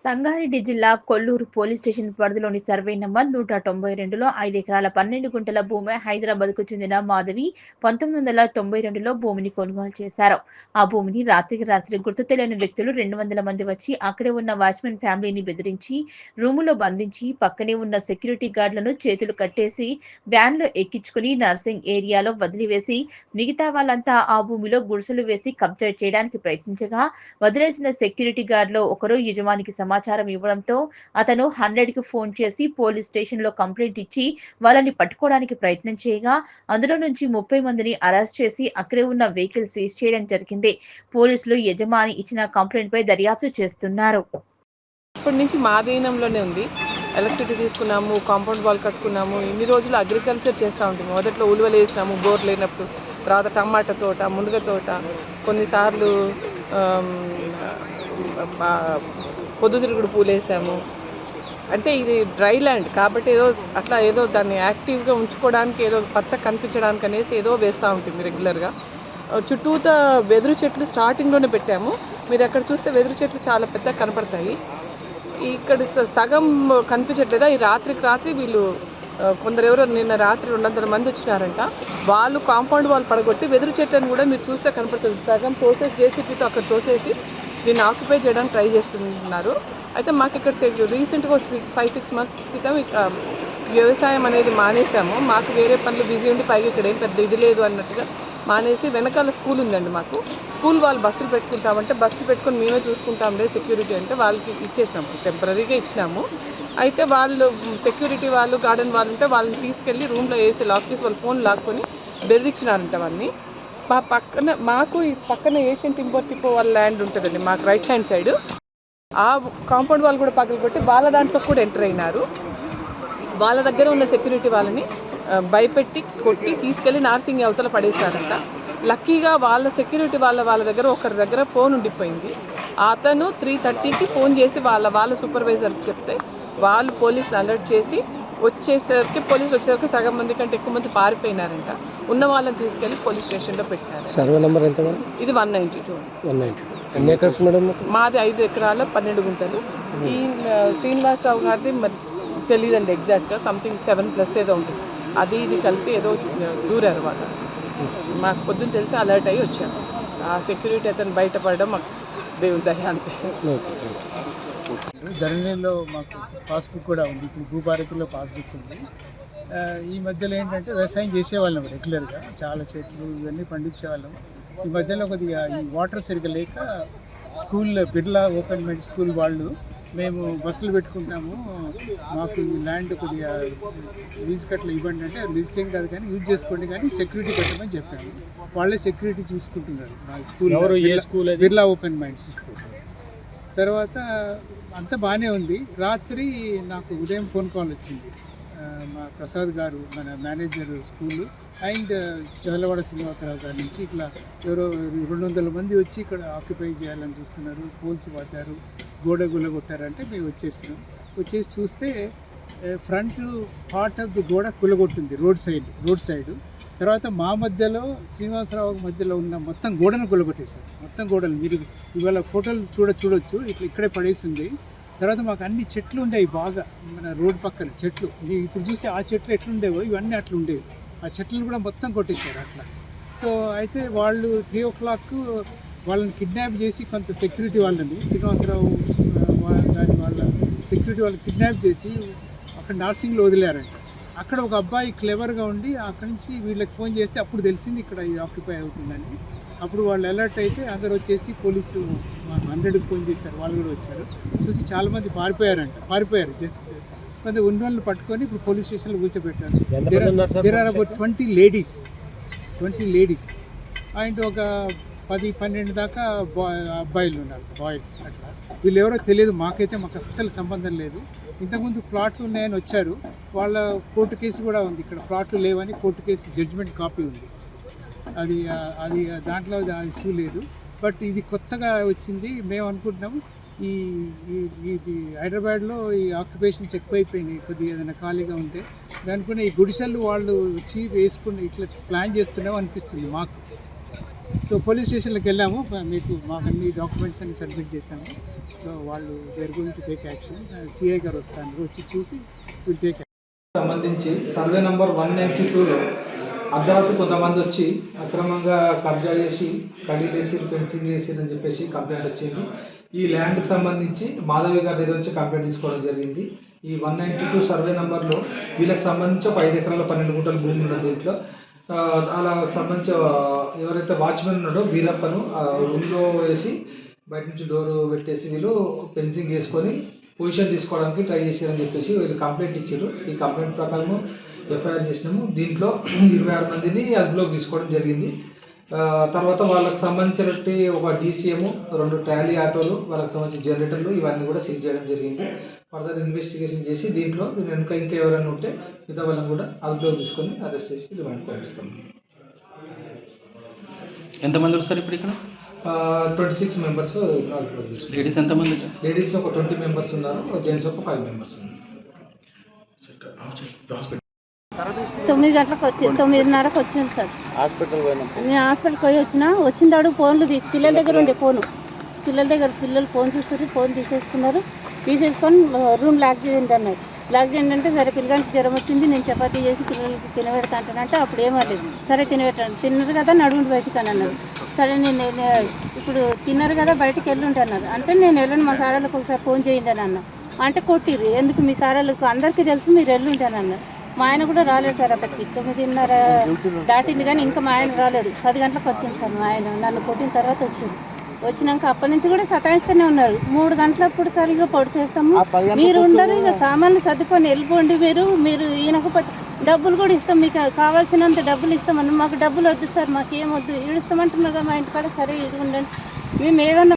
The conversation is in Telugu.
సంగారెడ్డి జిల్లా కొల్లూరు పోలీస్ స్టేషన్ పరిధిలోని సర్వే నంబర్ 192లో 5 ఎకరాల 12 గుంటల భూమి హైదరాబాద్కు చెందిన మాధవి 1992లో భూమిని కొనుగోలు చేశారు. ఆ భూమిని రాత్రికి రాత్రి గుర్తు తెలియని వ్యక్తులు 200 మంది వచ్చి అక్కడే ఉన్న వాచ్మెన్ ఫ్యామిలీని బెదిరించి రూములో బంధించి పక్కనే ఉన్న సెక్యూరిటీ గార్డులను చేతులు కట్టేసి వ్యాన్లో ఎక్కించుకుని నర్సింగ్ ఏరియాలో వదిలివేసి మిగతా వాళ్ళంతా ఆ భూమిలో గుడిసెలు వేసి కబ్జా చేయడానికి ప్రయత్నించగా వదిలేసిన సెక్యూరిటీ గార్డులో ఒకరు యజమానికి సమాచారం ఇవ్వడంతో అతను 100కి ఫోన్ చేసి పోలీస్ స్టేషన్లో కంప్లైంట్ ఇచ్చి వాళ్ళని పట్టుకోవడానికి ప్రయత్నం చేయగా అందులో నుంచి 30 మందిని అరెస్ట్ చేసి అక్కడే ఉన్న వెహికల్ సీజ్ చేయడం జరిగింది. పోలీసులు యజమాని ఇచ్చిన కంప్లైంట్ పై దర్యాప్తు చేస్తున్నారు. ఇప్పటి నుంచి మా అధీనంలోనే ఉంది. ఎలక్ట్రిసిటీ తీసుకున్నాము, కాంపౌండ్ వాల్ కట్టుకున్నాము. ఇన్ని రోజులు అగ్రికల్చర్ చేస్తూ ఉంటాము. మొదట్లో ఉలువలు వేసినాము బోర్ లేనప్పుడు, తర్వాత టమాటా తోట, మునగ తోట, కొన్నిసార్లు పొద్దుతిరుగుడు పూలు వేసాము. అంటే ఇది డ్రై ల్యాండ్ కాబట్టి ఏదో దాన్ని యాక్టివ్గా ఉంచుకోవడానికి, ఏదో పచ్చ కనిపించడానికి అనేసి ఏదో వేస్తూ ఉంటుంది రెగ్యులర్గా. చుట్టూతా వెదురు చెట్లు స్టార్టింగ్లోనే పెట్టాము. మీరు అక్కడ చూస్తే వెదురు చెట్లు చాలా పెద్దగా కనపడతాయి. ఇక్కడ సగం కనిపించట్లేదా? ఈ రాత్రికి రాత్రి వీళ్ళు కొందరు ఎవరో నిన్న రాత్రి 200 మంది వచ్చినారంట. వాళ్ళు కాంపౌండ్ వాళ్ళు పడగొట్టి వెదురు చెట్లను కూడా మీరు చూస్తే కనపడుతుంది, సగం తోసేసి జేసీపీతో అక్కడ తోసేసి దీన్ని ఆక్యుపై చేయడానికి ట్రై చేస్తున్నారు. అయితే మాకు ఇక్కడ రీసెంట్గా 5-6 months క్రితం వ్యవసాయం అనేది మానేసాము. మాకు వేరే పనులు బిజీ ఉండి పైగా ఇక్కడ ఏం పెద్ద ఇది లేదు అన్నట్టుగా మానేసి వెనకాల స్కూల్ ఉందండి మాకు. స్కూల్ వాళ్ళు బస్సులు పెట్టుకుంటామంటే బస్సులు పెట్టుకొని మేమే చూసుకుంటాంలే సెక్యూరిటీ అంటే వాళ్ళకి ఇచ్చేసాము, టెంపరీగా ఇచ్చినాము. అయితే వాళ్ళు సెక్యూరిటీ వాళ్ళు, గార్డెన్ వాళ్ళు ఉంటే వాళ్ళని తీసుకెళ్ళి రూమ్లో వేసి లాక్ చేసి వాళ్ళ ఫోన్ లాక్కొని బెదిరించినారంట వాళ్ళని. మాకు ఈ పక్కన ఏషియన్ టింబర్ టిపో వాళ్ళ ల్యాండ్ ఉంటుందండి మాకు రైట్ హ్యాండ్ సైడ్. ఆ కాంపౌండ్ వాళ్ళు కూడా పగలగొట్టి వాళ్ళ దాంట్లో కూడా ఎంటర్ అయినారు. వాళ్ళ దగ్గర ఉన్న సెక్యూరిటీ వాళ్ళని భయపెట్టి కొట్టి తీసుకెళ్ళి నార్సింగ్ అవతల పడేశారంట. లక్కీగా వాళ్ళ సెక్యూరిటీ వాళ్ళ దగ్గర ఒకరి దగ్గర ఫోన్ ఉండిపోయింది. అతను 3:30కి ఫోన్ చేసి వాళ్ళ సూపర్వైజర్కి చెప్తే వాళ్ళు పోలీసులు అలర్ట్ చేసి పోలీసులు వచ్చేసరికి సగం మంది కంటే ఎక్కువ మంది పారిపోయినారంట. ఉన్న వాళ్ళని తీసుకెళ్ళి పోలీస్ స్టేషన్లో పెట్టినారు. సర్వే నెంబర్ ఎంత? ఇది 192. ఎన్ని ఎకర్స్ మేడం? మాది 5 ఎకరాల 12 గుంటలు. ఈ శ్రీనివాసరావు గారిది మరి తెలియదండి ఎగ్జాక్ట్గా, సంథింగ్ 7+ ఏదో ఉంటుంది. అది ఇది కలిపి ఏదో దూరారు వాళ్ళు. మాకు పొద్దున్న తెలిసి అలర్ట్ అయ్యి వచ్చాము. ఆ సెక్యూరిటీ అతను బయటపడడం మాకు దేవుని దయ అంతే. ధరణిలో మాకు పాస్బుక్ కూడా ఉంది. ఇప్పుడు భూభారతిలో పాస్బుక్ ఉంది. ఈ మధ్యలో ఏంటంటే వ్యవసాయం చేసేవాళ్ళం రెగ్యులర్గా, చాలా చెట్లు ఇవన్నీ పండించేవాళ్ళం. ఈ మధ్యలో కొద్దిగా ఈ వాటర్ సరిగ్గా లేక school Birla open mind school వాళ్ళు మేము బస్సులు పెట్టుకుంటాము, మాకు ఈ ల్యాండ్ కొద్దిగా లీజ్ కట్టలు ఇవ్వండి అంటే లీజ్కేం కాదు కానీ యూజ్ చేసుకోండి కానీ సెక్యూరిటీ కట్టమని చెప్పాము. వాళ్ళే సెక్యూరిటీ చూసుకుంటున్నారు మా school, Birla open minds school. తర్వాత అంతా బాగానే ఉంది. రాత్రి నాకు ఉదయం ఫోన్ కాల్ వచ్చింది. మా ప్రసాద్ గారు, మన manager school, and Chadalavada Srinivasarao గారి నుంచి ఇట్లా ఎవరో 200 మంది వచ్చి ఇక్కడ ఆక్యుపై చేయాలని చూస్తున్నారు, పోల్చి పాతారు, గోడ గుల్లగొట్టారంటే మేము వచ్చేసి చూస్తే ఫ్రంట్ పార్ట్ ఆఫ్ ది గోడ కులగొట్టింది రోడ్ సైడ్. తర్వాత మా మధ్యలో శ్రీనివాసరావు మధ్యలో ఉన్న మొత్తం గోడను కులగొట్టేశారు. మొత్తం గోడలు మీరు ఇవాళ ఫోటోలు చూడొచ్చు, ఇక్కడే పడేసింది. తర్వాత మాకు అన్ని చెట్లు ఉండేవి బాగా, మన రోడ్ పక్కన చెట్లు. ఇప్పుడు చూస్తే ఆ చెట్లు ఎట్లుండేవో ఇవన్నీ అట్లా ఉండేవి. ఆ చెట్లను కూడా మొత్తం కొట్టేశారు అట్లా. సో అయితే వాళ్ళు 3 o'clock వాళ్ళని కిడ్నాప్ చేసి కొంత సెక్యూరిటీ వాళ్ళని, శ్రీనివాసరావు గారి వాళ్ళ సెక్యూరిటీ వాళ్ళు కిడ్నాప్ చేసి అక్కడ నార్సింగ్లో వదిలేరంట. అక్కడ ఒక అబ్బాయి క్లెవర్గా ఉండి అక్కడి నుంచి వీళ్ళకి ఫోన్ చేస్తే అప్పుడు తెలిసింది ఇక్కడ ఇది ఆక్యుపై అవుతుందని. అప్పుడు వాళ్ళు అలర్ట్ అయితే అందరు వచ్చేసి పోలీసు 100కి ఫోన్ చేశారు. వాళ్ళు కూడా వచ్చారు. చూసి చాలామంది పారిపోయారు. జస్ట్ కొంత ఉన్నోళ్ళు పట్టుకొని ఇప్పుడు పోలీస్ స్టేషన్లో కూర్చోబెట్టారు. There are about 20 ladies and ఒక 10-12 దాకా అబ్బాయిలు ఉన్నారు, బాయ్స్. అట్లా వీళ్ళు ఎవరో తెలియదు మాకు అస్సలు సంబంధం లేదు. ఇంతకుముందు ప్లాట్లు ఉన్నాయని వచ్చారు. వాళ్ళ కోర్టు కేసు కూడా ఉంది, ఇక్కడ ప్లాట్లు లేవని కోర్టు కేసు జడ్జిమెంట్ కాపీ ఉంది. అది దాంట్లో ఇష్యూ లేదు. బట్ ఇది కొత్తగా వచ్చింది. మేము అనుకుంటున్నాము ఈ హైదరాబాద్లో ఈ ఆక్యుపేషన్స్ ఎక్కువైపోయినాయి. కొద్దిగా ఏదైనా ఖాళీగా ఉంటే అనుకునే ఈ గుడిసెలు వాళ్ళు వచ్చి వేసుకుని ఇట్లా ప్లాన్ చేస్తున్నాం అనిపిస్తుంది మాకు. సో పోలీస్ స్టేషన్లోకి వెళ్ళాము, మాకు అన్ని డాక్యుమెంట్స్ అన్ని సబ్మిట్ చేశాము. సో వాళ్ళు they're going to take action. CI గారు వస్తాను, వచ్చి చూసి విల్ టేక్ సంబంధించి సర్వే నంబర్ 192లో అర్ధరాత్రి కొంతమంది వచ్చి అక్రమంగా కబ్జా చేసి కడీలు వేసి ఫెన్సింగ్ చేసిరని చెప్పేసి కంప్లైంట్ వచ్చింది. ఈ ల్యాండ్కి సంబంధించి మాధవి గారి దగ్గర నుంచి కంప్లైంట్ తీసుకోవడం జరిగింది. ఈ 192 సర్వే నెంబర్లో వీళ్ళకి సంబంధించి ఒక 5 ఎకరాల 12 గుంటల భూమి ఉన్నది. దీంట్లో అలా సంబంధించి ఎవరైతే వాచ్మెన్ ఉన్నాడో వీరప్పను రూమ్లో వేసి బయట నుంచి డోరు పెట్టేసి వీళ్ళు ఫెన్సింగ్ వేసుకొని పొజిషన్ తీసుకోవడానికి ట్రై చేశారని చెప్పేసి వీళ్ళు కంప్లైంట్ ఇచ్చారు. ఈ కంప్లైంట్ ప్రకారము ఎఫ్ఐఆర్ చేసినాము. దీంట్లో 26 మందిని అదుపులోకి తీసుకోవడం జరిగింది. తర్వాత వాళ్ళకి సంబంధించినట్టు ఒక DCM, 2 ట్రాలీ ఆటోలు, వాళ్ళకి సంబంధించిన జనరేటర్లు ఇవన్నీ కూడా సీజ్ చేయడం జరిగింది. ఫర్దర్ ఇన్వెస్టిగేషన్ చేసి దీంట్లో ఇంకా ఎవరైనా ఉంటే మిగతా వాళ్ళని కూడా అదుపులోకి తీసుకొని అరెస్ట్ చేసి రిమాండ్ పంపిస్తాం. ఎంతమంది వస్తారు ఇప్పుడు ఇక్కడ? 26 మెంబర్స్. లేడీస్ ఎంతమంది? లేడీస్ ఒక 20 మెంబర్స్ ఉన్నారు, జెంట్స్ ఒక 5 మెంబర్స్ ఉన్నారు. 9 గంటలకు వచ్చి 9:30కు వచ్చింది సార్. నేను హాస్పిటల్కి పోయి వచ్చిన తాడు ఫోన్లు తీసి పిల్లల దగ్గర ఉండే పిల్లలు ఫోన్ చూస్తారు, ఫోన్ తీసేసుకొని రూమ్ లాక్ చేయండి అన్నారు. లాక్ చేయండి అంటే సరే పిల్లగానికి జ్వరం వచ్చింది, నేను చపాతీ చేసి పిల్లలకి తినబెడతా అంటానంటే అప్పుడు ఏమలేదు. సరే తినబెట్టాను, తిన్నారు కదా నడుముండి బయటికి అని అన్నారు. సరే నేను ఇప్పుడు తిన్నారు కదా బయటికి వెళ్ళుంటే అన్నారు. అంటే నేను వెళ్ళను, మా సారాలకు ఒకసారి ఫోన్ చేయండి అని అన్నా. అంటే కొట్టిర్రు, ఎందుకు మీ సారాలకు అందరికీ తెలుసు మీరు వెళ్ళుంటాను అన్నారు. మా ఆయన కూడా రాలేదు సార్. అప్పటికి 9:30 దాటింది కానీ ఇంకా మా ఆయన రాలేడు. 10 గంటలకు వచ్చింది సార్ మా ఆయన. నన్ను కొట్టిన తర్వాత వచ్చినాక అప్పటి నుంచి కూడా సతాయిస్తూనే ఉన్నారు. 3 గంటలప్పుడు సార్ ఇక పొడి చేస్తాము, మీరు ఉండరు, ఇక సామాన్లు సర్దుకొని వెళ్ళిపోండి, మీరు ఈయనకపోతే డబ్బులు కూడా ఇస్తాం, మీకు కావాల్సినంత డబ్బులు ఇస్తామని. మాకు డబ్బులు వద్దు సార్, మాకు ఏమొద్దు, ఇడుస్తామంటున్నారు కదా మా ఇంటికాడ. సరే ఇది ఉండండి, మేము ఏదన్నా